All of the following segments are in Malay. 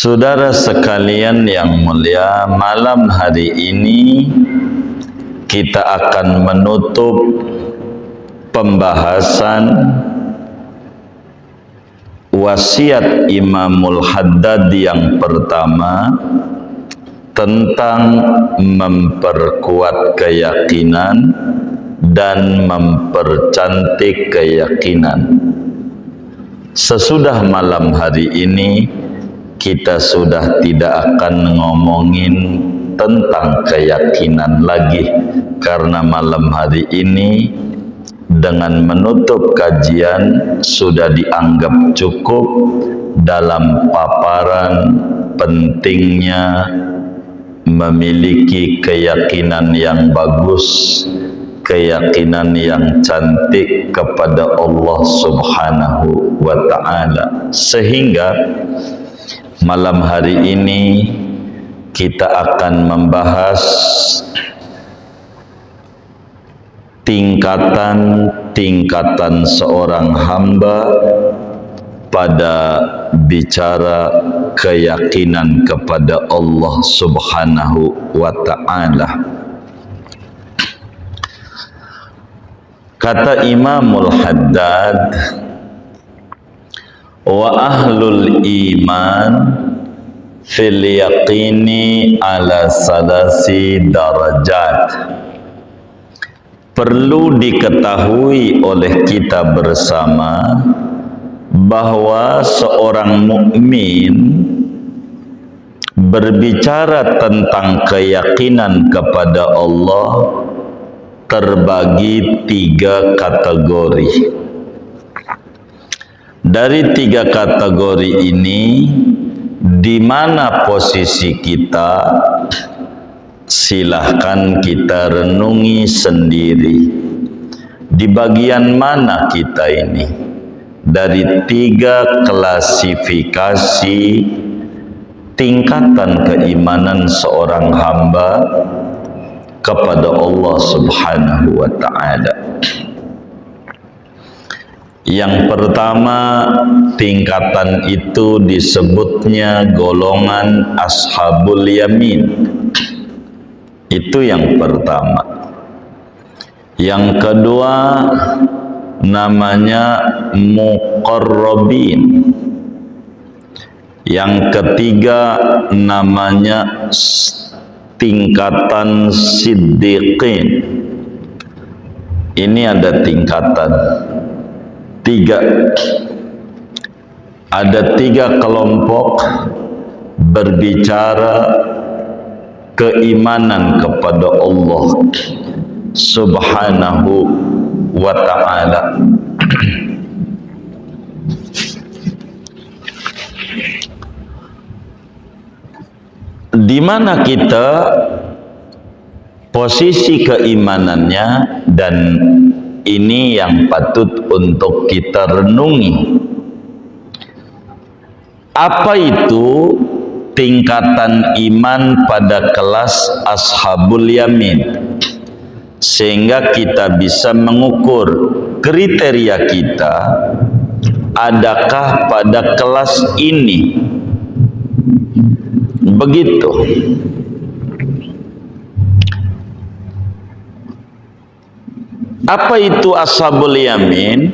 Saudara sekalian yang mulia, malam hari ini kita akan menutup pembahasan wasiat Imamul Haddad yang pertama tentang memperkuat keyakinan dan mempercantik keyakinan. Sesudah malam hari ini kita sudah tidak akan ngomongin tentang keyakinan lagi, karena malam hari ini dengan menutup kajian sudah dianggap cukup dalam paparan pentingnya memiliki keyakinan yang bagus, keyakinan yang cantik kepada Allah Subhanahu wa ta'ala. Sehingga malam hari ini kita akan membahas tingkatan seorang hamba pada bicara keyakinan kepada Allah Subhanahu wa ta'ala. Kata Imamul Haddad, wa ahlul iman fil yaqini ala salasi darajat. Perlu diketahui oleh kita bersama bahwa seorang mukmin berbicara tentang keyakinan kepada Allah terbagi 3 kategori. Dari 3 kategori ini, di mana posisi kita? Silahkan kita renungi sendiri. Di bagian mana kita ini? Dari 3 klasifikasi tingkatan keimanan seorang hamba kepada Allah Subhanahu wa ta'ala. Yang pertama, tingkatan itu disebutnya golongan Ashabul Yamin. Itu yang pertama. Yang kedua, namanya Muqarrabin. Yang ketiga, namanya tingkatan Siddiqin. Ini ada tingkatan 3. Ada 3 kelompok berbicara keimanan kepada Allah Subhanahu wa ta'ala. Di mana kita posisi keimanannya, dan ini yang patut untuk kita renungi. Apa itu tingkatan iman pada kelas Ashabul Yamin? Sehingga kita bisa mengukur kriteria kita, adakah pada kelas ini? Begitu. Apa itu Ashabul Yamin?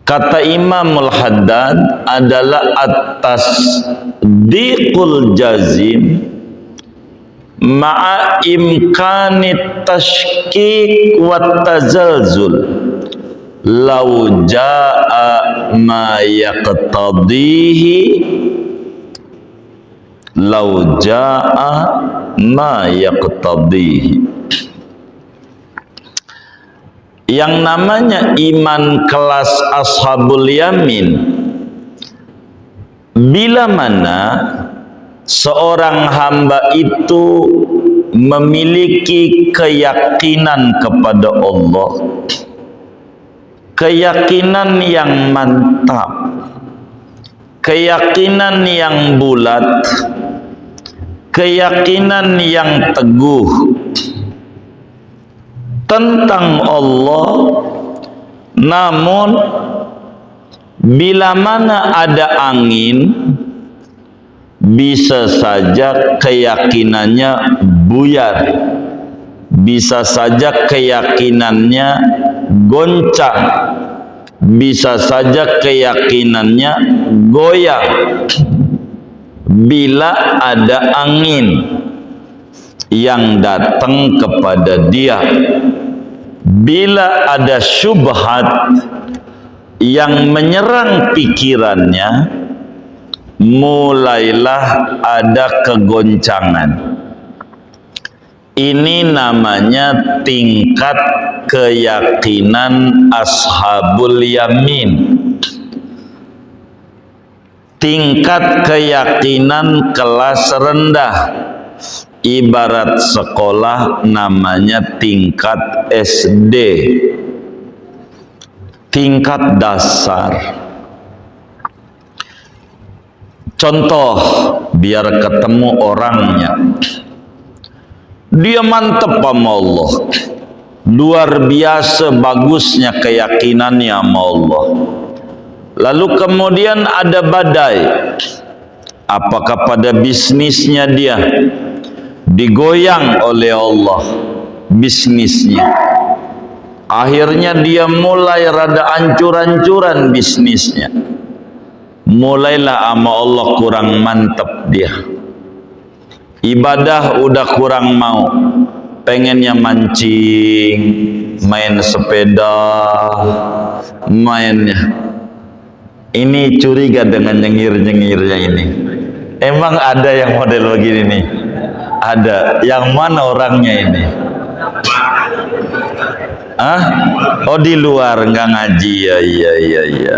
Kata Imamul Haddad adalah at-tasdiqul jazim ma'a imkanit tashkik wa tazalzul law jaa ma yaqtadihi law jaa ma yaqtadihi. Yang namanya iman kelas Ashabul Yamin, bila mana seorang hamba itu memiliki keyakinan kepada Allah, keyakinan yang mantap, keyakinan yang bulat, keyakinan yang teguh tentang Allah, namun bila mana ada angin, bisa saja keyakinannya buyar, bisa saja keyakinannya goncang, bisa saja keyakinannya goyang bila ada angin yang datang kepada dia, bila ada syubhat yang menyerang pikirannya, mulailah ada kegoncangan. Ini namanya tingkat keyakinan ashabul yamin, tingkat keyakinan kelas rendah. Ibarat sekolah namanya tingkat SD, tingkat dasar. Contoh biar ketemu orangnya, dia mantep sama Allah, luar biasa bagusnya keyakinannya sama Allah. Lalu kemudian ada badai, apakah pada bisnisnya dia digoyang oleh Allah bisnisnya, akhirnya dia mulai rada ancur-ancuran bisnisnya, mulailah sama Allah kurang mantep dia, ibadah udah kurang mau, pengennya mancing, main sepeda, mainnya ini. Curiga dengan nyengir-nyengirnya ini. Emang ada yang model begini nih? Ada. Yang mana orangnya ini? Hah? Oh, di luar nggak ngaji ya. Iya.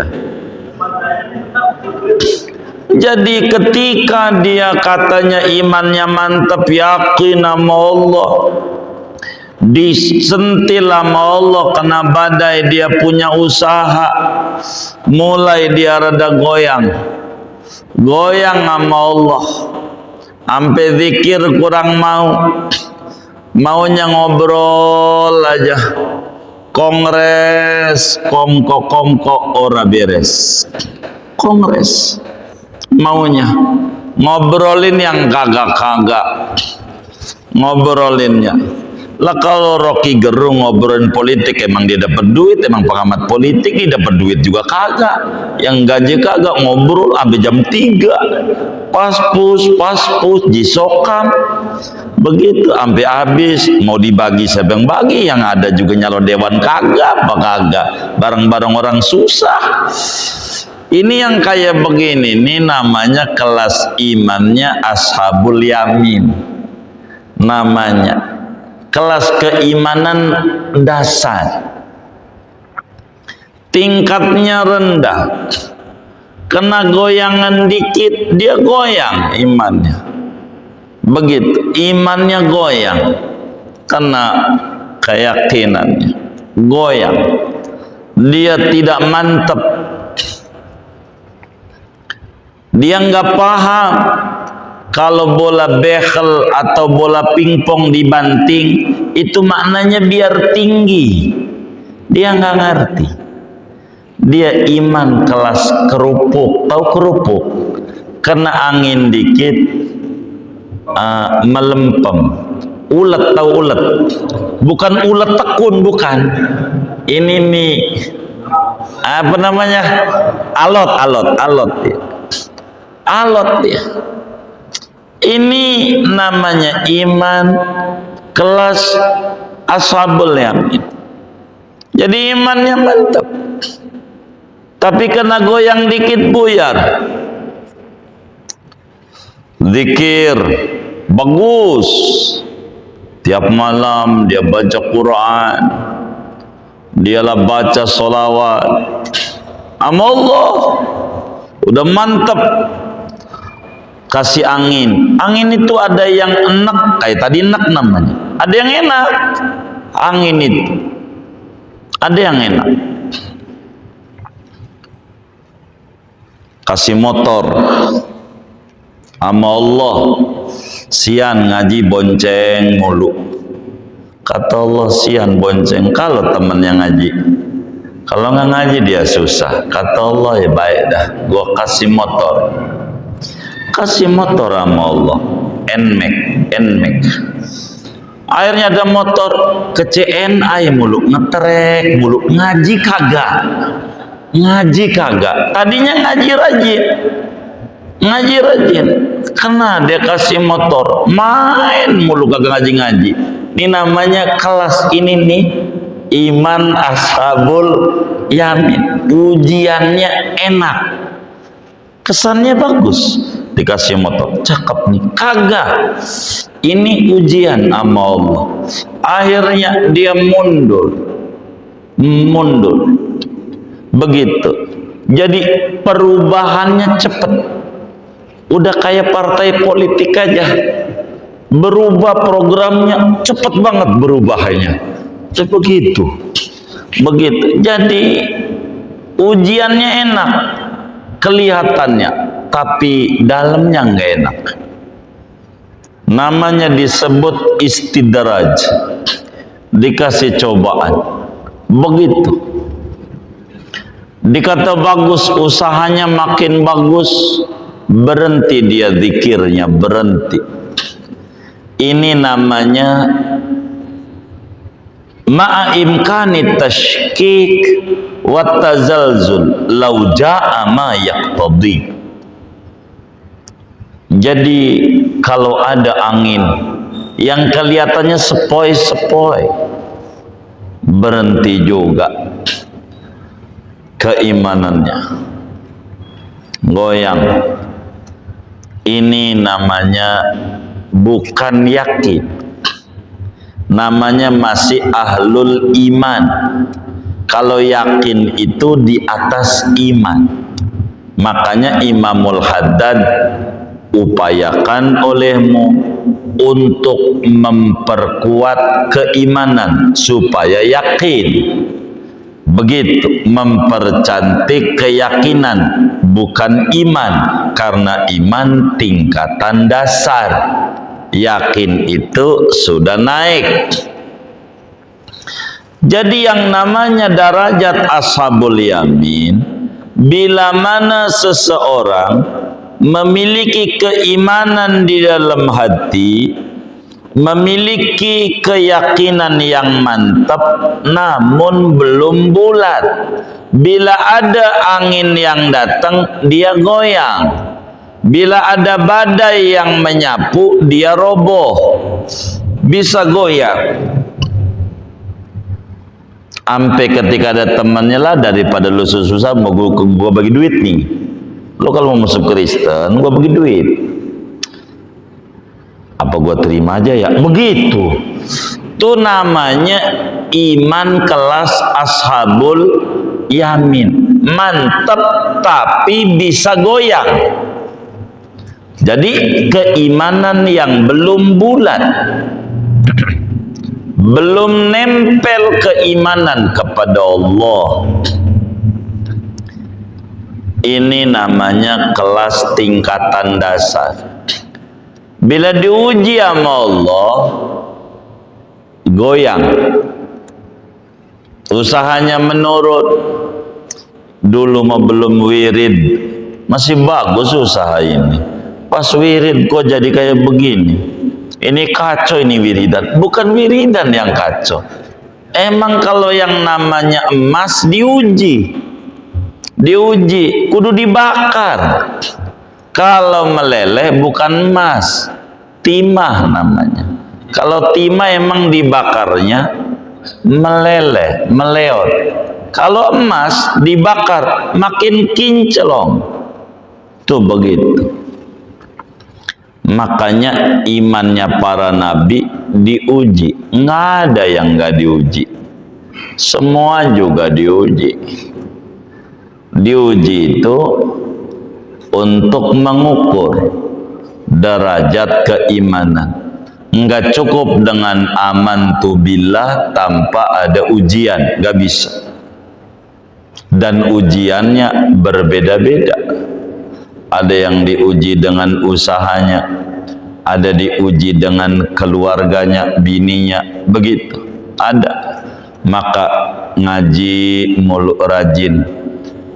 Jadi ketika dia katanya imannya mantap, yakin sama Allah, disentil sama Allah, kena badai, dia punya usaha, mulai dia rada goyang sama Allah, sampai zikir kurang mau, maunya ngobrol aja, kongres komko ora beres, kongres maunya ngobrolin yang kagak ngobrolinnya. Lah kalau Rocky Gerung ngobrolin politik, emang dia dapat duit? Emang pengamat politik ini dapat duit juga kagak? Yang gaji kagak, ngobrol sampai jam 3, paspus jisokam begitu sampai habis. Mau dibagi siapa yang bagi? Yang ada juga nyalon dewan kagak bareng-bareng orang susah. Ini yang kayak begini, ini namanya kelas imannya ashabul yamin, namanya kelas keimanan dasar, tingkatnya rendah, kena goyangan dikit dia goyang imannya, begitu imannya goyang, kena keyakinannya goyang, dia tidak mantap, dia nggak paham kalau bola bekel atau bola pingpong dibanting itu maknanya biar tinggi. Dia nggak ngerti. Dia iman kelas kerupuk. Tahu kerupuk? Kena angin dikit melempem. Ulet, tahu ulet? Bukan ulet tekun, bukan. Ini nih apa namanya? Alot dia. Ini namanya iman kelas ashabul yamin. Jadi imannya mantap, tapi kena goyang dikit buyar. Zikir bagus, tiap malam dia baca Quran, dialah baca sholawat sama Allah, udah mantap. Kasih angin itu ada yang enak, kayak tadi enak namanya, ada yang enak. Angin itu ada yang enak. Kasih motor sama Allah, sian ngaji bonceng mulu, kata Allah sian bonceng kalau temennya ngaji, kalau nggak ngaji dia susah, kata Allah ya baik dah, gua kasih motor. kasih motor sama Allah, NMAX. Akhirnya ada motor ke CNI mulu, ngetrek mulu, ngaji kagak. Tadinya ngaji rajin, karena dia kasih motor, main mulu kagak ngaji. Ini namanya kelas ini nih, iman ashabul yamin. Ujiannya enak, kesannya bagus, dikasih motor, cakep nih. Kagak, ini ujian sama Allah. Akhirnya dia mundur. Begitu. Jadi perubahannya cepet. Udah kayak partai politik aja. Berubah programnya cepet banget berubahnya. Begitu. Jadi ujiannya enak kelihatannya, tapi dalamnya nggak enak. Namanya disebut istidraj, dikasih cobaan. Begitu. Dikata bagus, usahanya makin bagus, berhenti dia zikirnya, berhenti. Ini namanya ma'a imkani tashkik wa tazalzul law ja'a ma yaqtadi. Jadi kalau ada angin yang kelihatannya sepoi-sepoi, berhenti juga keimanannya, goyang. Ini namanya bukan yakin, namanya masih ahlul iman. Kalau yakin itu di atas iman. Makanya Imamul Haddad, upayakan olehmu untuk memperkuat keimanan supaya yakin. Begitu, mempercantik keyakinan, bukan iman, karena iman tingkatan dasar, yakin itu sudah naik. Jadi yang namanya derajat ashabul yamin, bila mana seseorang memiliki keimanan di dalam hati, memiliki keyakinan yang mantap, namun belum bulat. Bila ada angin yang datang, dia goyang. Bila ada badai yang menyapu, dia roboh. Bisa goyang. Sampai ketika ada temannya lah, daripada lu susah mau gua bagi duit nih. Lo kalau mau masuk Kristen, gua bagi duit. Apa gua terima aja ya? Begitu. Itu namanya iman kelas ashabul yamin. Mantap tapi bisa goyang. Jadi keimanan yang belum bulat, belum nempel keimanan kepada Allah, ini namanya kelas tingkatan dasar. Bila diuji sama Allah, goyang, usahanya menurun. Dulu mah belum wirid, masih bagus usaha ini. Pas wirid kok jadi kayak begini. Ini kacau, ini wiridan. Bukan wiridan yang kacau. Emang kalau yang namanya emas diuji, kudu dibakar. Kalau meleleh bukan emas, timah namanya. Kalau timah emang dibakarnya meleleh, meleot. Kalau emas dibakar makin kinclong. Tuh begitu. Makanya imannya para nabi diuji. Nggak ada yang nggak diuji. Semua juga diuji. Diuji itu untuk mengukur derajat keimanan. Nggak cukup dengan amantu billah tanpa ada ujian, nggak bisa. Dan ujiannya berbeda-beda. Ada yang diuji dengan usahanya, ada diuji dengan keluarganya, bininya, begitu. Ada. Maka ngaji mulu rajin.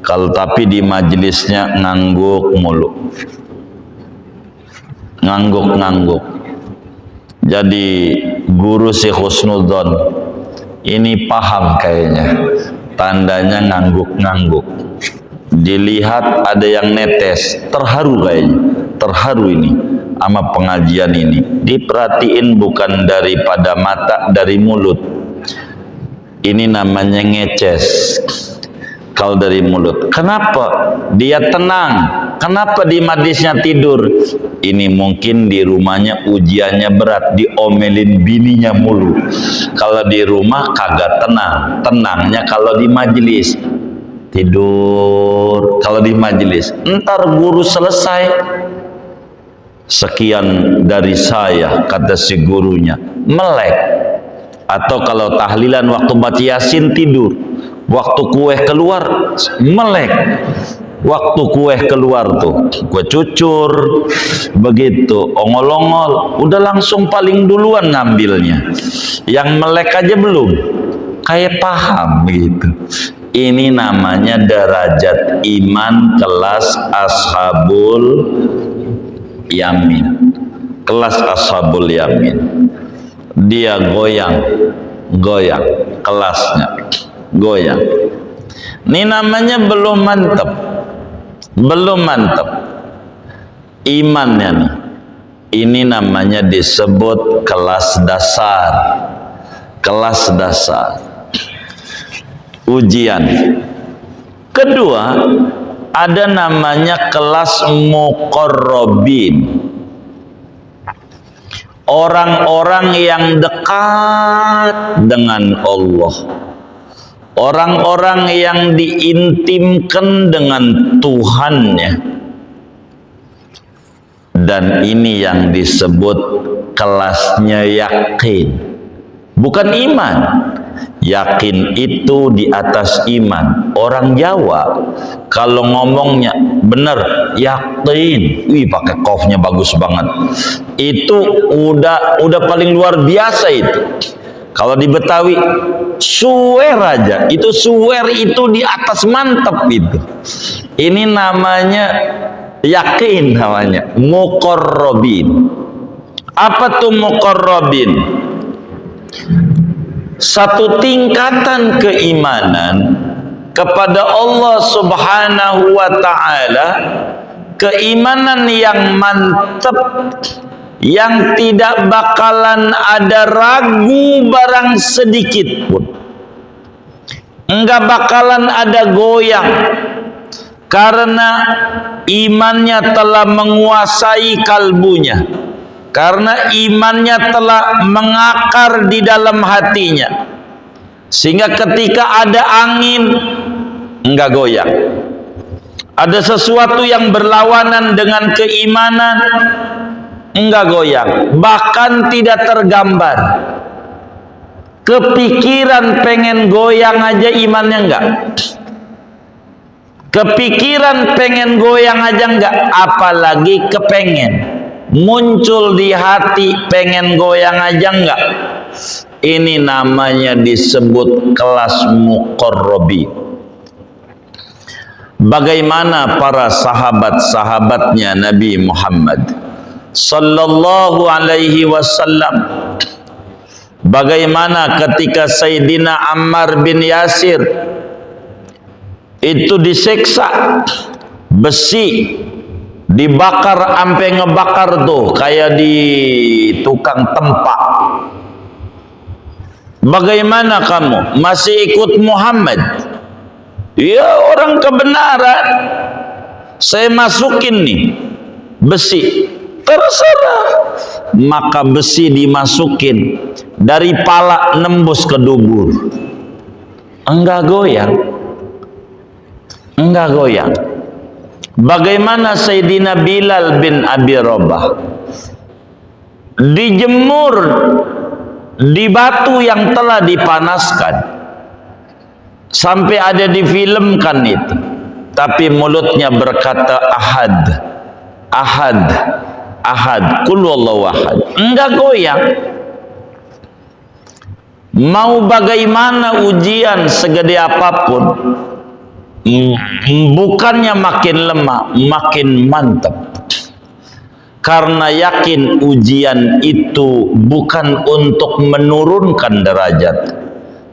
Kalau tapi di majelisnya ngangguk mulu. ngangguk-ngangguk. Jadi guru Syekh Husnudzon ini paham kayaknya, tandanya ngangguk-ngangguk. Dilihat ada yang netes, terharu kayaknya, terharu ini sama pengajian ini. Diperhatiin bukan daripada mata, dari mulut. Ini namanya ngeces. Kalau dari mulut, kenapa dia tenang? Kenapa di majlisnya tidur? Ini mungkin di rumahnya ujiannya berat, diomelin bininya mulu. Kalau di rumah kagak tenang, tenangnya kalau di majlis tidur. Kalau di majlis, entar guru selesai, sekian dari saya, kata si gurunya, melek. Atau kalau tahlilan waktu baca Yasin tidur, waktu kue keluar melek. Waktu kue keluar tuh, kue cucur begitu, ongol-ongol, udah langsung paling duluan ngambilnya. Yang melek aja belum, kayak paham begitu. Ini namanya derajat iman kelas ashabul yamin. Kelas ashabul yamin. Dia goyang kelasnya, goyang. Ini namanya belum mantap, imannya nih. Ini namanya disebut kelas dasar, ujian. Kedua, ada namanya kelas muqarrabin, orang-orang yang dekat dengan Allah, orang-orang yang diintimkan dengan Tuhannya. Dan ini yang disebut kelasnya yakin, bukan iman. Yakin itu di atas iman. Orang Jawa kalau ngomongnya bener, yakin, pakai kofnya bagus banget, itu udah paling luar biasa itu. Kalau di Betawi swear aja, itu swear itu di atas mantep itu. Ini namanya yakin, namanya muqarrabin. Apa tuh muqarrabin? Satu tingkatan keimanan kepada Allah Subhanahu wa ta'ala, keimanan yang mantap, yang tidak bakalan ada ragu barang sedikit pun, enggak bakalan ada goyang, karena imannya telah menguasai kalbunya, karena imannya telah mengakar di dalam hatinya, sehingga ketika ada angin enggak goyang. Ada sesuatu yang berlawanan dengan keimanan enggak goyang, bahkan tidak tergambar. Kepikiran pengen goyang aja imannya enggak. Kepikiran pengen goyang aja enggak, apalagi kepengen. Muncul di hati pengen goyang aja enggak. Ini namanya disebut kelas muqarrabi. Bagaimana para sahabat-sahabatnya Nabi Muhammad sallallahu alaihi wasallam, bagaimana ketika Sayyidina Ammar bin Yasir itu disiksa, besi dibakar sampai ngebakar tuh kayak di tukang tempat. Bagaimana kamu masih ikut Muhammad? Ya, orang kebenaran, saya masukin nih besi, terserah. Maka besi dimasukin, dari pala nembus ke dubur, enggak goyang, enggak goyang. Bagaimana Sayyidina Bilal bin Abi Rabah dijemur di batu yang telah dipanaskan, sampai ada difilmkan itu, tapi mulutnya berkata ahad, ahad, ahad, qul huwallahu ahad, enggak goyang. Mau bagaimana ujian segede apapun, bukannya makin lemah, makin mantap. karena yakin ujian itu bukan untuk menurunkan derajat,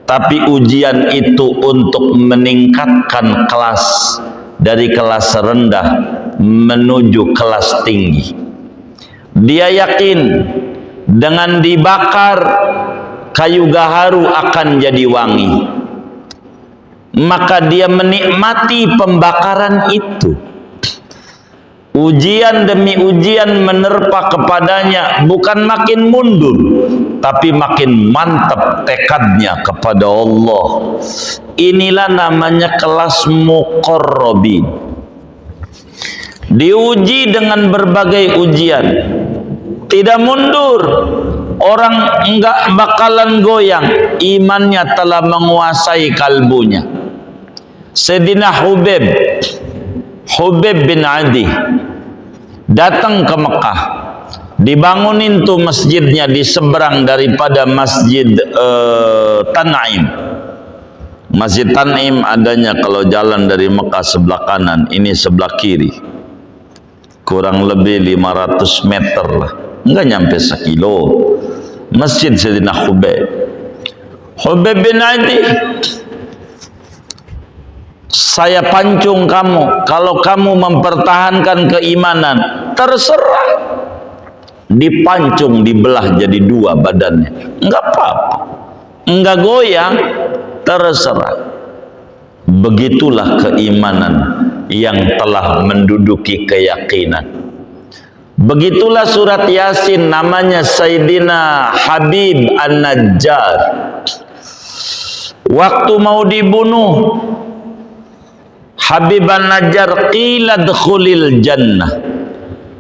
tapi ujian itu untuk meningkatkan kelas dari kelas rendah menuju kelas tinggi. Dia yakin dengan dibakar kayu gaharu akan jadi wangi, maka dia menikmati pembakaran itu. Ujian demi ujian menerpa kepadanya, bukan makin mundur, tapi makin mantap tekadnya kepada Allah. Inilah namanya kelas muqarrabin. Diuji dengan berbagai ujian, tidak mundur. Orang enggak bakalan goyang, imannya telah menguasai kalbunya. Sayyidina Hubeb bin Adi datang ke Mekah, dibangunin tuh masjidnya di seberang daripada masjid Tan'im. Masjid Tan'im adanya kalau jalan dari Mekah sebelah kanan, ini sebelah kiri, kurang lebih 500 meter lah, enggak nyampe sekilo. Masjid Sayyidina Hubeb bin Adi, saya pancung kamu, kalau kamu mempertahankan keimanan, terserah. Dipancung, dibelah jadi dua badannya, enggak apa-apa, enggak goyang, terserah. Begitulah keimanan yang telah menduduki keyakinan. Begitulah surat Yasin, namanya Sayyidina Habib An-Najjar. Waktu mau dibunuh Habib An-Najjar, qila dkhulil jannah,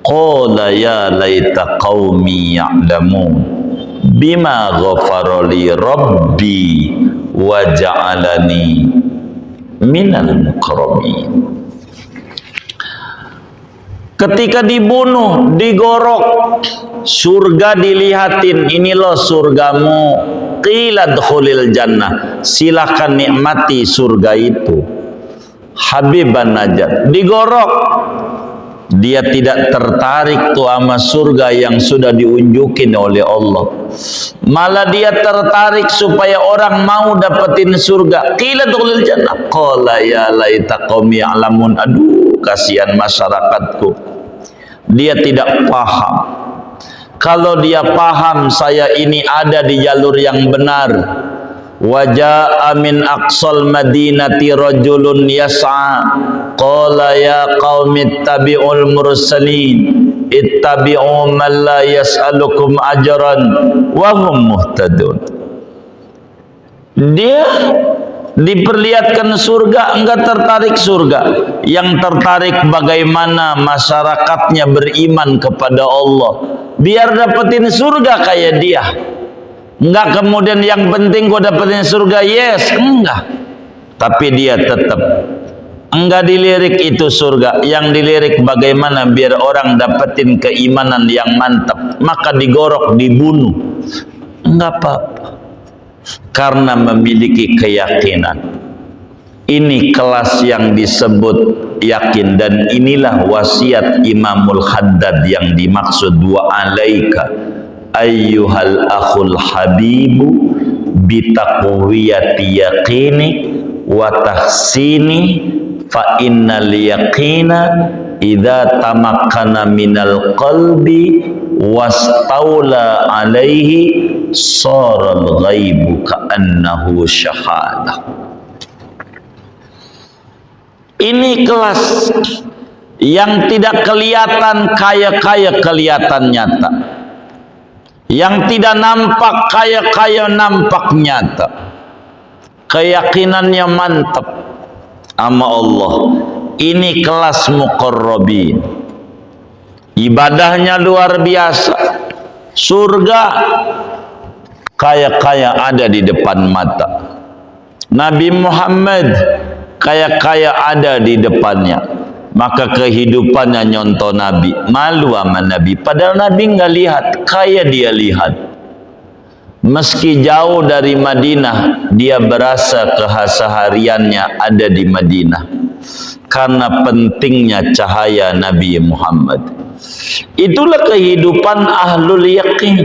qala ya laita qaumi ya'lamun bima ghafara li rabbi wa ja'alani minal mukarramin. Ketika dibunuh, digorok, surga dilihatin, ini loh surgamu, qila dkhulil jannah, silakan nikmati surga itu. Habib An-Najjar digorok, dia tidak tertarik tuh sama surga yang sudah diunjukin oleh Allah, malah dia tertarik supaya orang mau dapetin surga. Qila dkhulil jannah, qala ya laita qaumi ya'lamun. Aduh, kasihan masyarakatku. Dia tidak paham. Kalau dia paham, saya ini ada di jalur yang benar. Waja'a min aqsal madinati rajulun yas'a, qala ya qaumi ittabi'ul mursalin ittabi'u man la yas'alukum ajran wa hum muhtadun. Dia diperlihatkan surga, enggak tertarik surga, yang tertarik bagaimana masyarakatnya beriman kepada Allah biar dapetin surga kayak dia. Enggak kemudian yang penting gua dapetin surga, yes, enggak, tapi dia tetap enggak dilirik itu surga, yang dilirik bagaimana biar orang dapetin keimanan yang mantap, maka digorok, dibunuh, enggak apa-apa, karena memiliki keyakinan. Ini kelas yang disebut yakin, dan inilah wasiat Imamul Haddad yang dimaksud, wa alaika ayyuhal akhul habibu bitaqwiyati yaqini wa tahsini fa innal yaqina idza tamakkana minal qalbi wastawla alaihi saral ghaibu ka'annahu syahadah. Ini kelas yang tidak kelihatan kaya-kaya kelihatan nyata, yang tidak nampak kaya-kaya nampak nyata. Keyakinannya mantap sama Allah. Ini kelas muqarrabin. Ibadahnya luar biasa. Surga kaya-kaya ada di depan mata. Nabi Muhammad kaya-kaya ada di depannya. Maka kehidupannya nyontoh Nabi, malu sama Nabi. Padahal Nabi nggak lihat, kaya dia lihat. Meski jauh dari Madinah, dia berasa kesehariannya ada di Madinah. Karena pentingnya cahaya Nabi Muhammad. Itulah kehidupan ahlul yakin.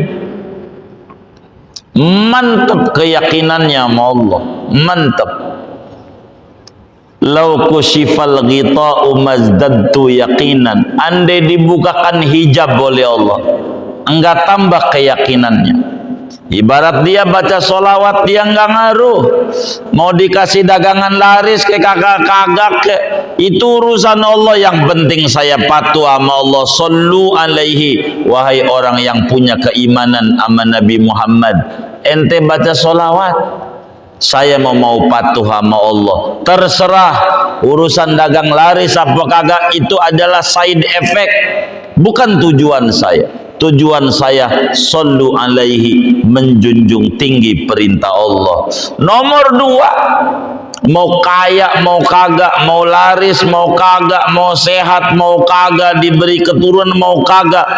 Mantap keyakinannya sama Allah, mantap. Lau kusyifal ghita'u mazdadtu yaqinan. Andai dibukakan hijab oleh Allah, enggak tambah keyakinannya. Ibarat dia baca solawat, dia enggak ngaruh. Mau dikasih dagangan laris ke kagak-kagak ke, itu urusan Allah. Yang penting saya patuh sama Allah. Sallu alaihi, wahai orang yang punya keimanan sama Nabi Muhammad. Ente baca solawat, saya mau patuh sama Allah. Terserah urusan dagang laris apa kagak, itu adalah side effect, bukan tujuan saya. Tujuan saya sallu alaihi, menjunjung tinggi perintah Allah. Nomor dua, mau kaya mau kagak, mau laris mau kagak, mau sehat mau kagak, diberi keturunan mau kagak,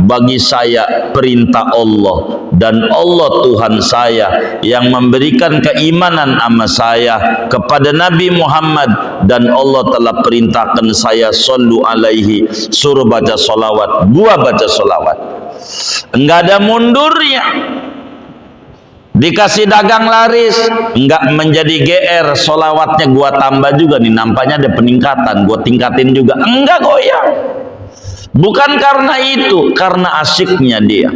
bagi saya perintah Allah. Dan Allah Tuhan saya yang memberikan keimanan sama saya kepada Nabi Muhammad, dan Allah telah perintahkan saya sallu alaihi, suruh baca solawat, gua baca solawat, enggak ada mundurnya. Dikasih dagang laris, enggak menjadi GR, solawatnya gua tambah juga nih, nampaknya ada peningkatan, gua tingkatin juga, enggak goyang. Bukan karena itu, karena asyiknya dia.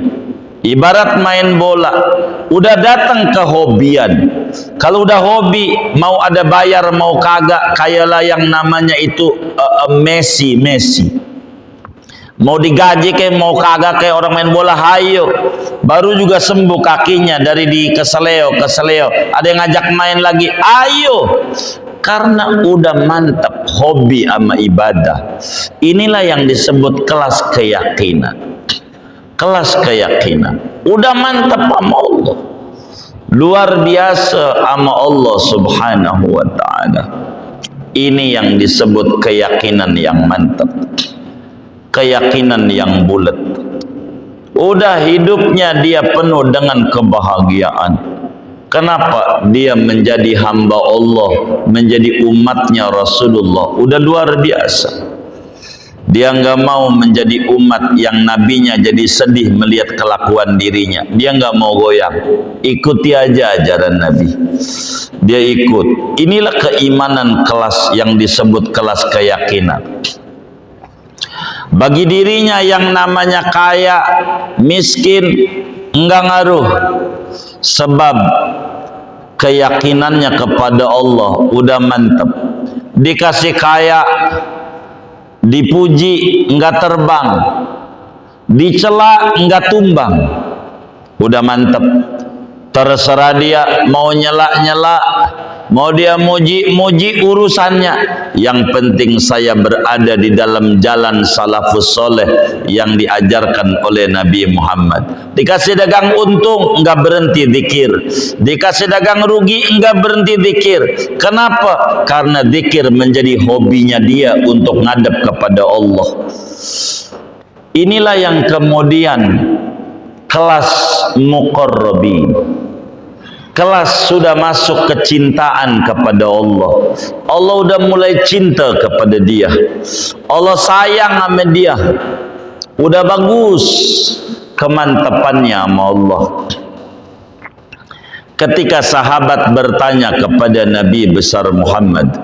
Ibarat main bola, udah datang ke hobian. Kalau udah hobi, mau ada bayar mau kagak, kayalah yang namanya itu Messi. Mau digaji kayak mau kagak, kayak orang main bola, hayo. Baru juga sembuh kakinya dari di keseleo. Ada yang ngajak main lagi, ayo. Karena udah mantap hobi sama ibadah. Inilah yang disebut kelas keyakinan. Kelas keyakinan. Udah mantap sama Allah. Luar biasa sama Allah subhanahu wa ta'ala. Ini yang disebut keyakinan yang mantap. Keyakinan yang bulat. Udah hidupnya dia penuh dengan kebahagiaan. Kenapa? Dia menjadi hamba Allah, menjadi umatnya Rasulullah. Udah luar biasa. Dia nggak mau menjadi umat yang nabinya jadi sedih melihat kelakuan dirinya. Dia nggak mau goyang. Ikuti aja ajaran Nabi. Dia ikut. Inilah keimanan kelas yang disebut kelas keyakinan. Bagi dirinya yang namanya kaya, miskin, enggak ngaruh. Sebab keyakinannya kepada Allah udah mantap. Dikasih kaya, dipuji enggak terbang, dicela enggak tumbang, udah mantep. Terserah dia mau nyela-nyela, mau dia muji urusannya. Yang penting saya berada di dalam jalan salafus soleh yang diajarkan oleh Nabi Muhammad. Dikasih dagang untung enggak berhenti zikir, dikasih dagang rugi enggak berhenti zikir. Kenapa? Karena zikir menjadi hobinya dia untuk ngadep kepada Allah. Inilah yang kemudian kelas muqarrabin. Kelas sudah masuk kecintaan kepada Allah. Allah udah mulai cinta kepada dia. Allah sayang sama dia. Udah bagus kemantapannya sama Allah. Ketika sahabat bertanya kepada Nabi besar Muhammad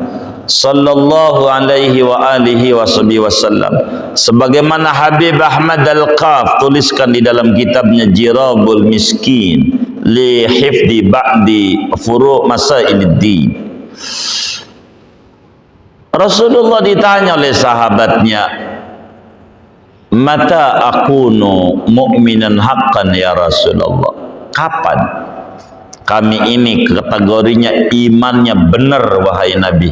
sallallahu alaihi wa alihi wasallam, sebagaimana Habib Ahmad Al-Qaf tuliskan di dalam kitabnya Jirabul Miskin li hifdi ba'di furu' masailiddin. Rasulullah ditanya oleh sahabatnya, mata akunu mu'minan haqqan ya Rasulullah, kapan kami ini kategorinya imannya benar wahai Nabi,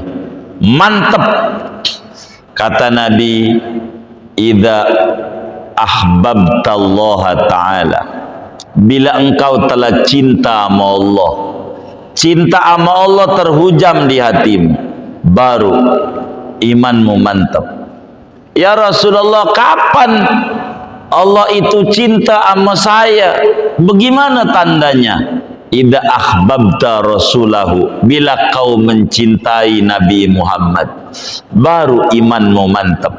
mantap? Kata Nabi, idza ahbabtallaha ta'ala, bila engkau telah cinta sama Allah, cinta sama Allah terhujam di hatimu, baru imanmu mantap. Ya Rasulullah, kapan Allah itu cinta sama saya? Bagaimana tandanya? Idza ahbabta rasulahu, bila kau mencintai Nabi Muhammad, baru imanmu mantap.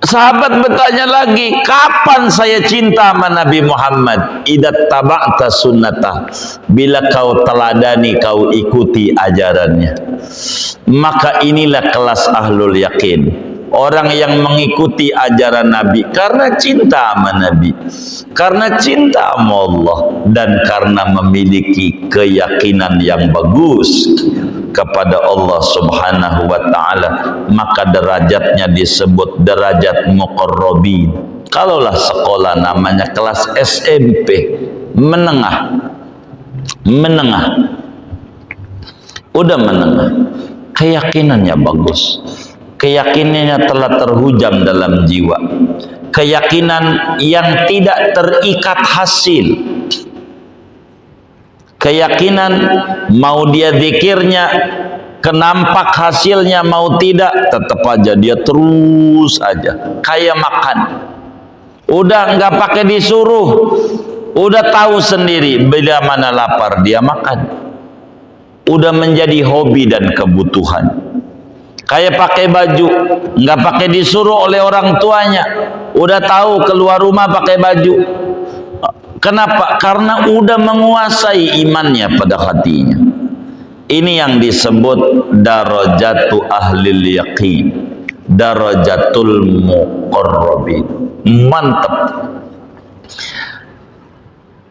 Sahabat bertanya lagi, kapan saya cinta sama Nabi Muhammad? Idza taba'ta sunnatah, bila kau teladani, kau ikuti ajarannya. Maka inilah kelas ahlul yakin, orang yang mengikuti ajaran Nabi karena cinta sama Nabi, karena cinta sama Allah, dan karena memiliki keyakinan yang bagus kepada Allah Subhanahu wa ta'ala. Maka derajatnya disebut derajat muqarrabin. Kalaulah sekolah namanya kelas SMP, menengah, udah menengah, keyakinannya bagus, keyakinannya telah terhujam dalam jiwa, keyakinan yang tidak terikat hasil, keyakinan mau dia zikirnya kenampak hasilnya mau tidak tetap aja dia terus aja kayak makan, udah nggak pakai disuruh, udah tahu sendiri bila mana lapar dia makan, udah menjadi hobi dan kebutuhan. Kayak pakai baju, nggak pakai disuruh oleh orang tuanya, udah tahu keluar rumah pakai baju. Kenapa? Karena udah menguasai imannya pada hatinya. Ini yang disebut darajatu ahlil yaqin, darajatul muqarrabin. Mantap.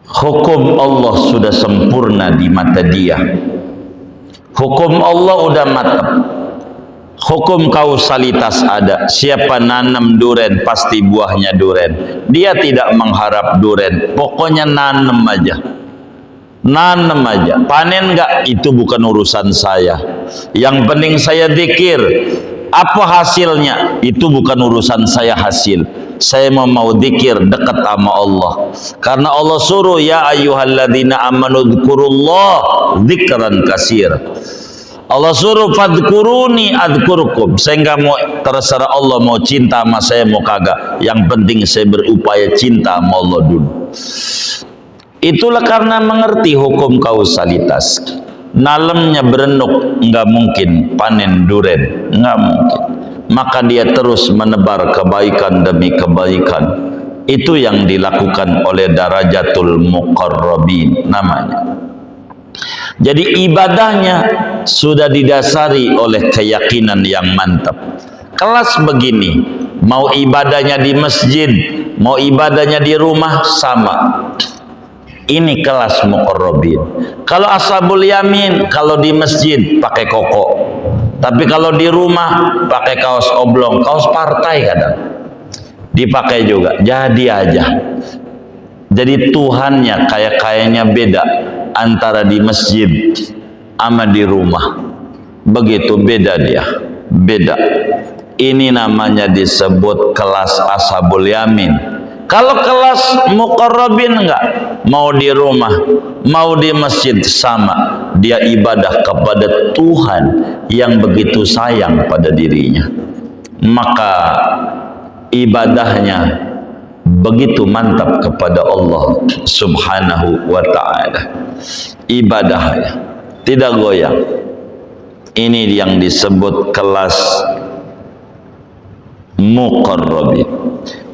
Hukum Allah sudah sempurna di mata dia. Hukum Allah udah mantap. Hukum kausalitas ada. Siapa nanam duren pasti buahnya duren. Dia tidak mengharap duren, pokoknya nanam aja. Nanam aja. Panen enggak itu bukan urusan saya. Yang penting saya zikir. Apa hasilnya? Itu bukan urusan saya hasil. Saya mau zikir dekat sama Allah. Karena Allah suruh ya ayyuhalladzina amanu dzkurullah dzikran katsira. Allah suruh fadkuruni adzkurkum. Saya enggak mau, terserah Allah mau cinta sama saya mau kagak. Yang penting saya berupaya cinta sama Allah dulu. Itulah karena mengerti hukum kausalitas. Nalemnya berenuk, enggak mungkin panen duren, enggak mungkin. Maka dia terus menebar kebaikan demi kebaikan. Itu yang dilakukan oleh darajatul muqarrabin namanya. Jadi ibadahnya sudah didasari oleh keyakinan yang mantap. Kelas begini, mau ibadahnya di masjid, mau ibadahnya di rumah sama. Ini kelas muqarrabin. Kalau ashabul yamin, kalau di masjid pakai koko, tapi kalau di rumah pakai kaos oblong, kaos partai kadang dipakai juga. Jadi aja. Jadi Tuhannya kayaknya beda antara di masjid sama di rumah. Begitu beda dia, beda. Ini namanya disebut kelas ashabul yamin. Kalau kelas muqarrabin enggak, mau di rumah, mau di masjid sama. Dia ibadah kepada Tuhan yang begitu sayang pada dirinya. Maka ibadahnya begitu mantap kepada Allah Subhanahu wa ta'ala. Ibadahnya tidak goyang. Ini yang disebut kelas muqarrabin,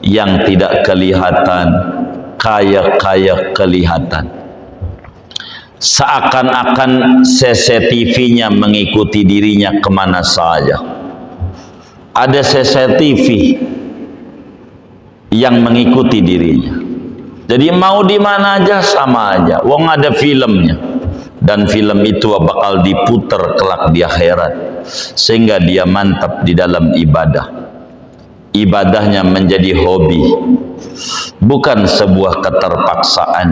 yang tidak kelihatan, kaya kelihatan. Seakan-akan CCTV-nya mengikuti dirinya kemana saja. Ada CCTV yang mengikuti dirinya. Jadi mau di mana aja sama aja. Wong ada filmnya. Dan film itu bakal diputer kelak di akhirat. Sehingga dia mantap di dalam ibadah. Ibadahnya menjadi hobi. Bukan sebuah keterpaksaan.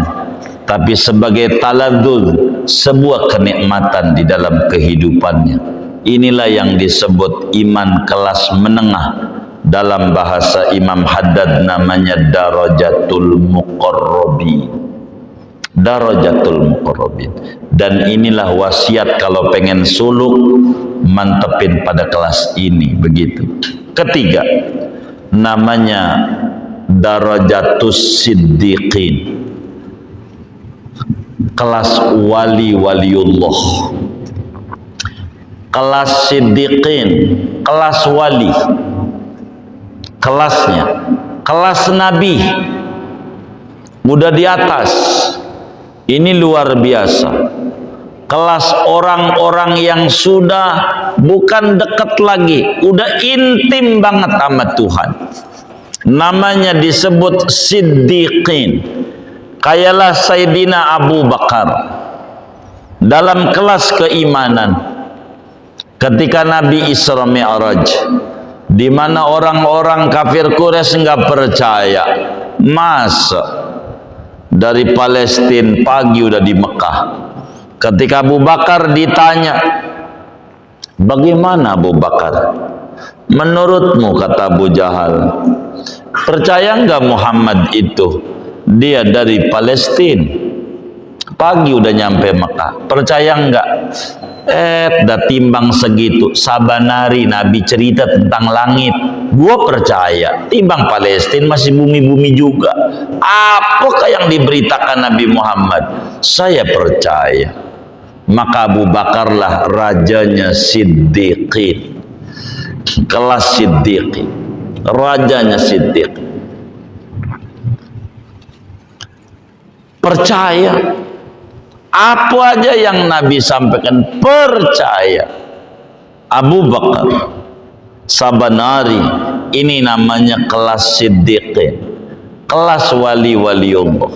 Tapi sebagai taladzuz, sebuah kenikmatan di dalam kehidupannya. Inilah yang disebut iman kelas menengah. Dalam bahasa Imam Haddad namanya darajatul muqarrabin. Darajatul muqarrabin. Dan inilah wasiat kalau pengen suluk, mantepin pada kelas ini begitu. Ketiga, namanya darajatus siddiqin. Kelas wali-waliullah. Kelas siddiqin, kelas wali. kelasnya, kelas Nabi udah di atas. Ini luar biasa. Kelas orang-orang yang sudah bukan dekat lagi, udah intim banget sama Tuhan. Namanya disebut siddiqin. Kayalah Sayyidina Abu Bakar dalam kelas keimanan ketika Nabi Isra Mi'raj, di mana orang-orang kafir Quraisy nggak percaya, masa dari Palestina pagi udah di Mekah. Ketika Abu Bakar ditanya, bagaimana Abu Bakar? Menurutmu, kata Abu Jahal, percaya nggak Muhammad itu? Dia dari Palestina, pagi udah nyampe Mekah. Percaya nggak? Dah timbang segitu, saban hari Nabi cerita tentang langit, gua percaya. Timbang Palestina masih bumi-bumi juga. Apakah yang diberitakan Nabi Muhammad? Saya percaya. Maka Abu Bakarlah rajanya Siddiqin, kelas Siddiqin, rajanya Siddiqin. Percaya apa aja yang Nabi sampaikan, percaya. Abu Bakar saban hari, ini namanya kelas Siddiqin, kelas wali-wali Allah.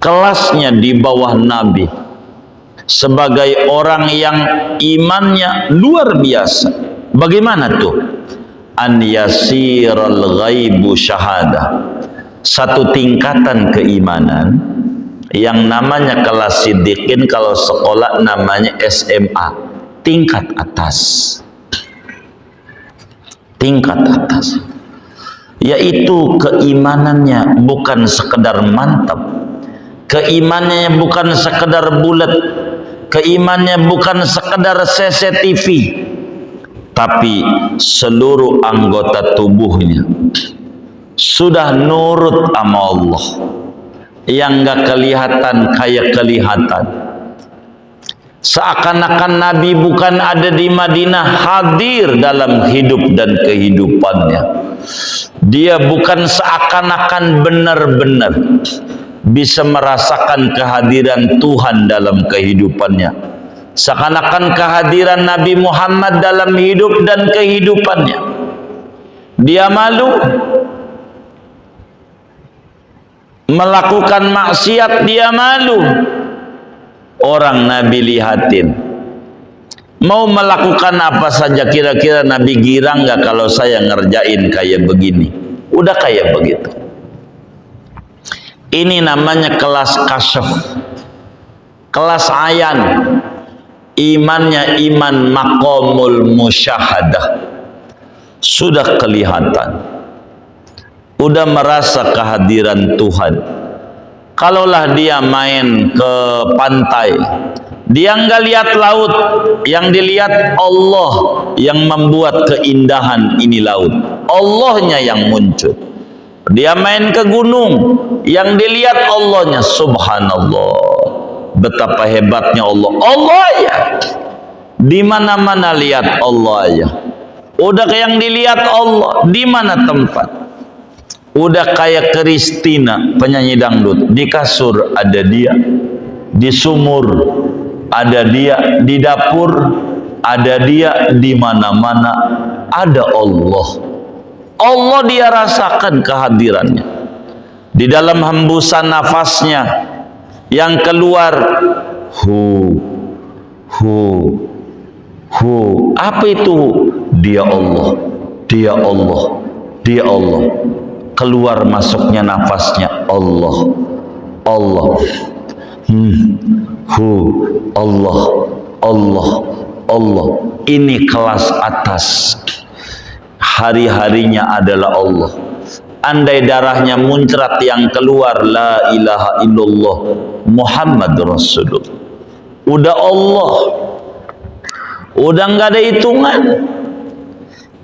Kelasnya di bawah Nabi sebagai orang yang imannya luar biasa. Bagaimana tuh? An yasiral ghaibu syahadah. Satu tingkatan keimanan yang namanya kelas Siddiqin, kalau sekolah namanya SMA, tingkat atas. Tingkat atas. Yaitu keimanannya bukan sekedar mantap. Keimanannya bukan sekedar bulat. Keimanannya bukan sekedar CCTV. Tapi seluruh anggota tubuhnya sudah nurut sama Allah. Yang gak kelihatan kayak kelihatan. Seakan-akan Nabi bukan ada di Madinah, hadir dalam hidup dan kehidupannya. Dia bukan seakan-akan benar-benar bisa merasakan kehadiran Tuhan dalam kehidupannya. Seakan-akan kehadiran Nabi Muhammad dalam hidup dan kehidupannya. Dia malu melakukan maksiat, dia malu. Orang Nabi lihatin, mau melakukan apa saja, kira-kira Nabi girang nggak kalau saya ngerjain kayak begini? Udah kayak begitu. Ini namanya kelas kasyaf, kelas ayan. Imannya iman maqamul musyahadah, sudah kelihatan, udah merasa kehadiran Tuhan. Kalaulah dia main ke pantai, dia nggak lihat laut, yang dilihat Allah yang membuat keindahan ini laut. Allahnya yang muncul. Dia main ke gunung, yang dilihat Allahnya. Subhanallah, betapa hebatnya Allah. Allah ya, di mana-mana lihat Allah ya. Udah kayak yang dilihat Allah, di mana tempat? Udah kayak Kristina penyanyi dangdut, di kasur ada dia, di sumur ada dia, di dapur ada dia, di mana-mana ada Allah. Allah dia rasakan kehadirannya di dalam hembusan nafasnya yang keluar, hu hu hu. Apa itu? Dia Allah, dia Allah, dia Allah. Keluar masuknya nafasnya Allah, Allah, hu, Allah, Allah, Allah. Ini kelas atas. Hari-harinya adalah Allah. Andai darahnya muncrat, yang keluar la ilaha illallah Muhammad Rasulullah. Udah Allah, udah nggak ada hitungan.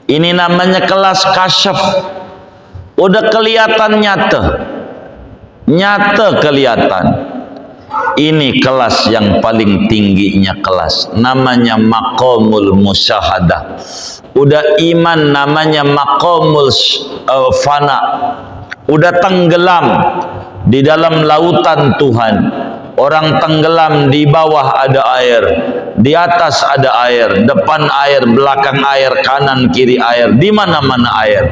Ini namanya kelas kasyaf. Udah kelihatan nyata, nyata kelihatan. Ini kelas yang paling tingginya kelas, namanya maqamul musyahadah. udah iman namanya maqamul fana, udah tenggelam di dalam lautan Tuhan. Orang tenggelam, di bawah ada air, di atas ada air, depan air, belakang air, kanan kiri air, di mana-mana air.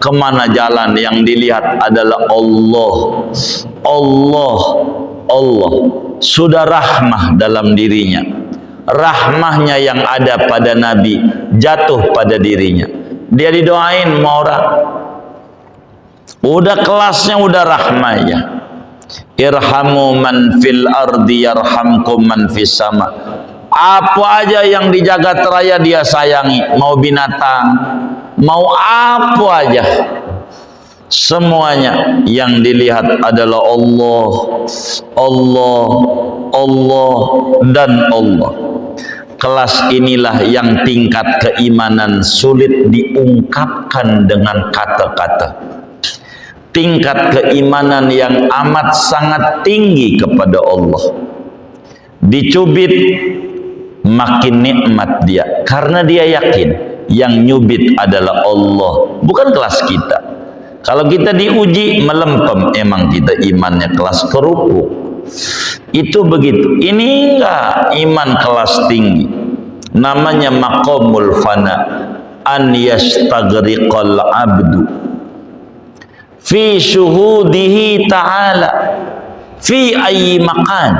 Kemana jalan yang dilihat adalah Allah. Allah, Allah. Sudah rahmah dalam dirinya. Rahmahnya yang ada pada Nabi jatuh pada dirinya. Dia didoain sama orang. Udah kelasnya, udah rahmahnya. Irhamu man fil ardi yarhamkum man fis sama. Apa aja yang di jagat raya dia sayangi, mau binatang, mau apa aja, semuanya yang dilihat adalah Allah, Allah, Allah, dan Allah. Kelas inilah yang tingkat keimanan sulit diungkapkan dengan kata-kata. Tingkat keimanan yang amat sangat tinggi kepada Allah. Dicubit makin nikmat dia, karena dia yakin yang nyubit adalah Allah, bukan kelas kita. Kalau kita diuji melempem, emang kita imannya kelas kerupuk. Itu begitu. Ini enggak iman kelas tinggi, namanya maqamul fana, an yastaghriqal abdu fi syuhudihi ta'ala fi ayyi makan.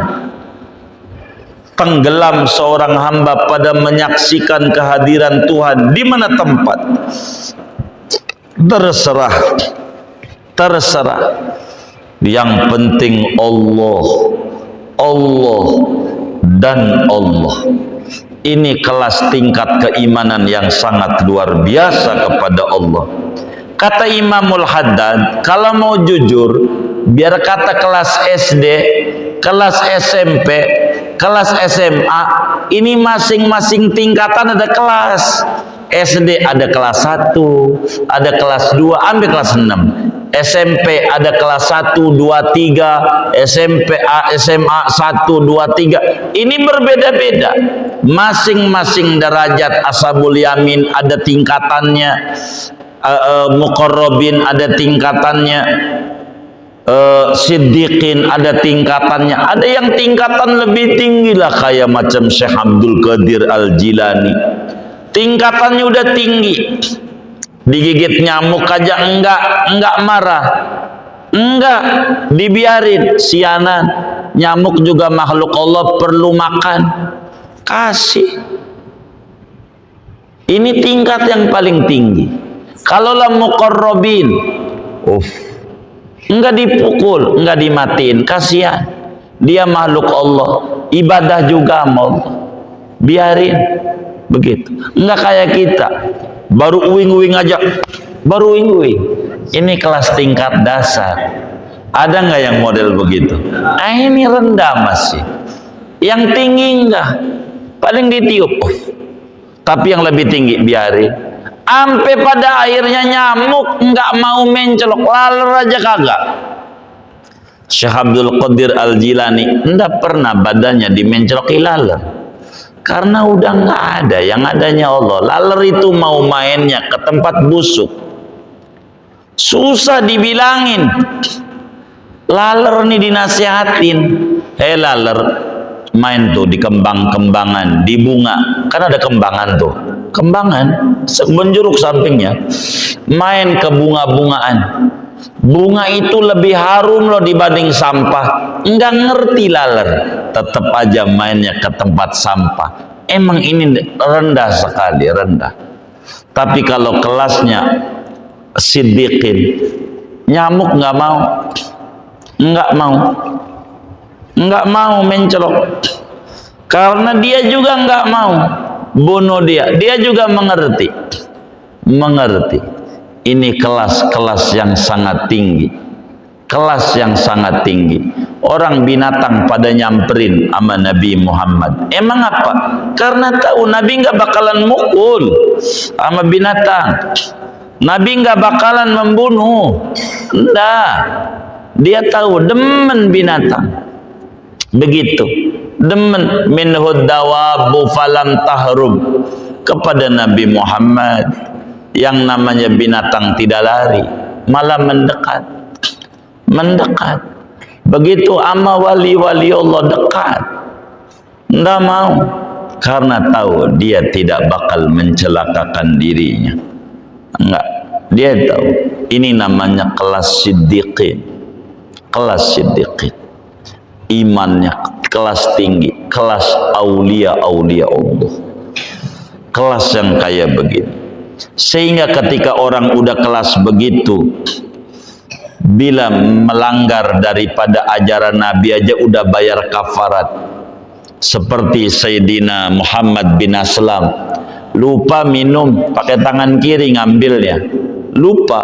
Tenggelam seorang hamba pada menyaksikan kehadiran Tuhan di mana tempat. Terserah, terserah. Yang penting Allah, Allah, dan Allah. Ini kelas tingkat keimanan yang sangat luar biasa kepada Allah. Kata Imamul Haddad, kalau mau jujur, biar kata kelas SD, kelas SMP, kelas SMA, ini masing-masing tingkatan ada kelas. SD ada kelas 1, ada kelas 2, sampai kelas 6. SMP ada kelas 1, 2, 3, SMP, SMA 1, 2, 3. Ini berbeda-beda. Masing-masing derajat ashabul yamin ada tingkatannya. Muqarrabin ada tingkatannya, siddiqin ada tingkatannya. Ada yang tingkatan lebih tinggi lah, kayak macam Syekh Abdul Qadir Al-Jilani, tingkatannya udah tinggi. Digigit nyamuk aja enggak marah, enggak, dibiarin. Sianan, nyamuk juga makhluk Allah, perlu makan, kasih. Ini tingkat yang paling tinggi. Kalaulah muqarrabin, enggak dipukul, enggak dimatiin, kasihan. Dia makhluk Allah, ibadah juga sama Allah, biarin begitu. Enggak kayak kita, baru uing-uing aja, baru uing-uing. Ini kelas tingkat dasar. Ada nggak yang model begitu? Ini rendah masih. Yang tinggi enggak, paling ditiup. Tapi yang lebih tinggi biarin. Sampai pada akhirnya nyamuk enggak mau mencelok, laler aja kagak. Syekh Abdul Qadir Al-Jilani enggak pernah badannya dimenceloki laler, karena udah enggak ada, yang adanya Allah. Laler itu mau mainnya ke tempat busuk, susah dibilangin. Laler nih dinasihatin, laler main tuh di kembang-kembangan, di bunga, kan ada kembangan tuh, kembangan menjuruk sampingnya, main ke bunga-bungaan. Bunga itu lebih harum loh dibanding sampah. Enggak ngerti laler, tetap aja mainnya ke tempat sampah. Emang ini rendah sekali, rendah. Tapi kalau kelasnya siddiqin, nyamuk enggak mau, enggak mau mencelok, karena dia juga enggak mau bunuh dia juga mengerti. Ini kelas-kelas yang sangat tinggi, kelas yang sangat tinggi. Orang binatang pada nyamperin sama Nabi Muhammad. Emang apa? Karena tahu Nabi enggak bakalan mukul sama binatang, Nabi enggak bakalan membunuh. Enggak, dia tahu demen binatang, begitu demen. Minhud dawabu falam tahrum, kepada Nabi Muhammad. Yang namanya binatang tidak lari, malah mendekat. Begitu ama wali-wali Allah dekat, tidak mau, karena tahu dia tidak bakal mencelakakan dirinya. Enggak, dia tahu ini namanya kelas siddiqin. Imannya kelas tinggi, kelas aulia Allah, kelas yang kayak begitu. Sehingga ketika orang udah kelas begitu, bila melanggar daripada ajaran Nabi aja udah bayar kafarat. Seperti Sayyidina Muhammad bin Aslam, lupa minum, pakai tangan kiri ngambilnya, lupa,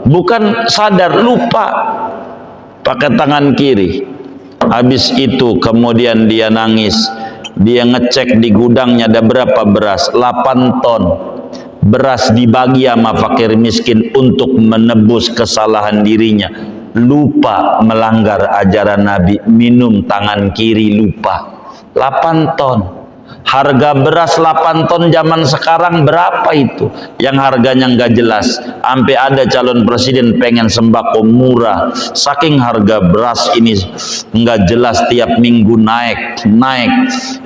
bukan sadar, lupa pakai tangan kiri. Habis itu kemudian dia nangis, dia ngecek di gudangnya ada berapa beras, 8 ton beras, dibagi sama fakir miskin untuk menebus kesalahan dirinya. Lupa melanggar ajaran Nabi, minum tangan kiri, lupa. 8 ton. Harga beras 8 ton zaman sekarang berapa itu? Yang harganya nggak jelas. Sampai ada calon presiden pengen sembako murah. Saking harga beras ini nggak jelas, tiap minggu naik.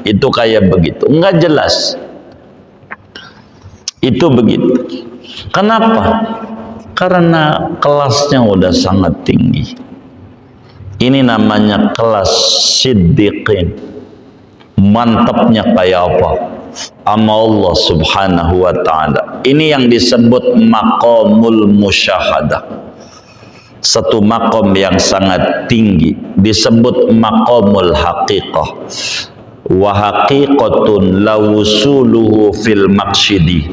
Itu kayak begitu, nggak jelas. Itu begitu. Kenapa? Karena kelasnya udah sangat tinggi. Ini namanya kelas siddiqin. Mantapnya kayak apa? Ama Allah subhanahu wa ta'ala. Ini yang disebut maqamul musyahadah. Satu maqam yang sangat tinggi, disebut maqamul haqiqah. Wa haqiqatun lawusuluhu fil maqsyidi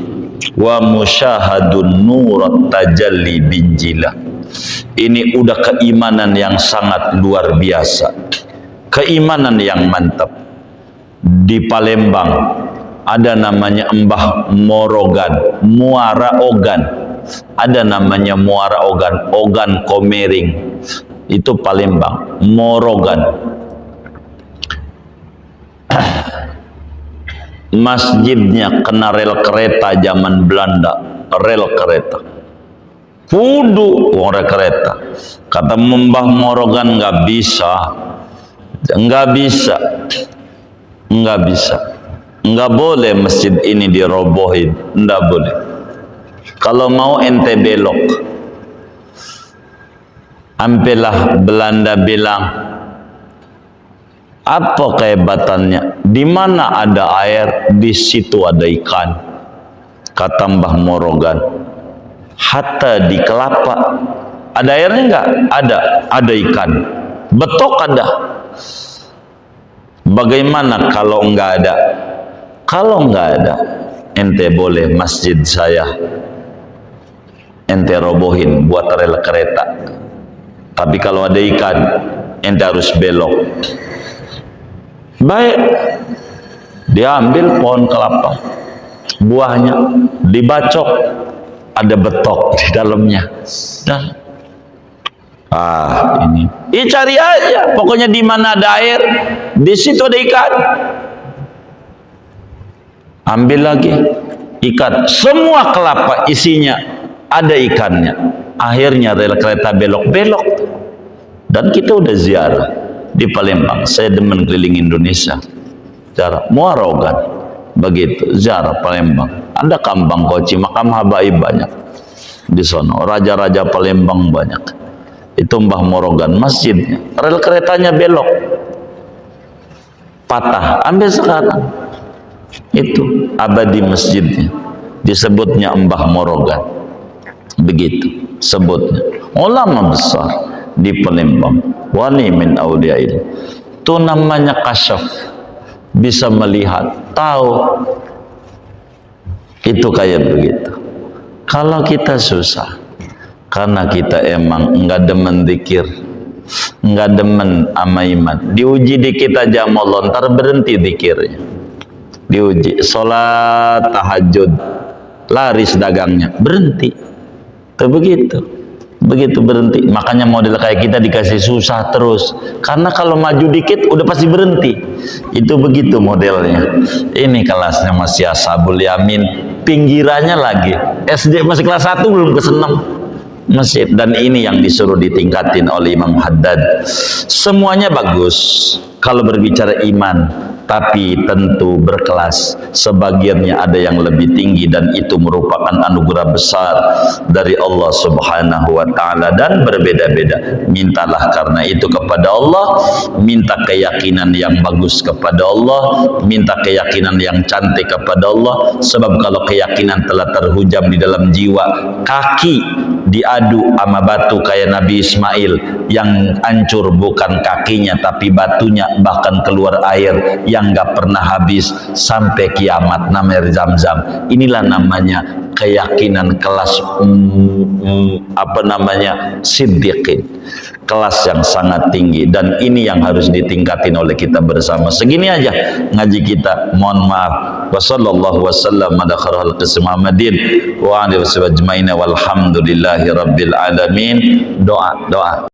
wa musyahadun nurat tajalli binjilah. Ini udah keimanan yang sangat luar biasa, keimanan yang mantap. Di Palembang ada namanya Mbah Morogan, Muara Ogan, ada namanya Muara Ogan, Ogan Komering, itu Palembang, Morogan. Masjidnya kena rel kereta zaman Belanda, rel kereta. Wudu rel kereta. Kata Mbah Morogan nggak bisa, nggak boleh masjid ini dirobohin, nggak boleh. Kalau mau ente belok. Ampelah Belanda bilang, apa kehebatannya? Di mana ada air, di situ ada ikan. Kata Mbah Morogan, hatta di kelapa ada airnya enggak? Ada ikan. Betok ada. Bagaimana kalau enggak ada? Kalau enggak ada, ente boleh masjid saya ente robohin buat rel kereta. Tapi kalau ada ikan, ente harus belok. Baik, dia ambil pohon kelapa, buahnya dibacok, ada betok di dalamnya. Ini cari aja, pokoknya di mana ada air, di situ ada ikan. Ambil lagi ikan, semua kelapa isinya ada ikannya. Akhirnya rel kereta belok-belok, dan kita udah ziarah di Palembang. Saya demen keliling Indonesia, ziarah Muara Ogan, begitu ziarah Palembang. Ada Kambang Koci, makam habaib banyak di sono, raja-raja Palembang banyak. Itu Mbah Morogan, masjidnya, rel keretanya belok, patah, ambil sekarang. Itu abadi masjidnya, disebutnya Mbah Morogan, begitu sebutnya. Ulama besar di Palembang, wali min auliyail. Itu namanya kasyaf, bisa melihat, tahu. Itu kayak begitu. Kalau kita susah, karena kita emang enggak demen zikir, enggak demen ama iman. Diuji dikit aja sama Allah, ntar berhenti zikirnya. Diuji sholat tahajud, laris dagangnya, berhenti. Tuh begitu. begitu berhenti. Makanya model kayak kita dikasih susah terus, karena kalau maju dikit udah pasti berhenti. Itu begitu modelnya. Ini kelasnya masih ashabul yamin, pinggirannya lagi SD, masih kelas 1 belum ke 6 masjid. Dan ini yang disuruh ditingkatin oleh Imam Haddad. Semuanya bagus kalau berbicara iman, tapi tentu berkelas. Sebagiannya ada yang lebih tinggi, dan itu merupakan anugerah besar dari Allah Subhanahu wa ta'ala, dan berbeda-beda. Mintalah karena itu kepada Allah, minta keyakinan yang bagus kepada Allah, minta keyakinan yang cantik kepada Allah. Sebab kalau keyakinan telah terhujam di dalam jiwa, kaki diadu sama batu kayak Nabi Ismail, yang hancur bukan kakinya tapi batunya, bahkan keluar air yang gak pernah habis sampai kiamat, namanya Zam-Zam. Inilah namanya keyakinan kelas siddiqin, kelas yang sangat tinggi, dan ini yang harus ditingkatin oleh kita bersama. Segini aja ngaji kita, mohon maaf. Wassallallahu wasallam ala khairil khalqi Muhammadin wa alihi wasallam ajmain walhamdulillahi rabbil alamin. Doa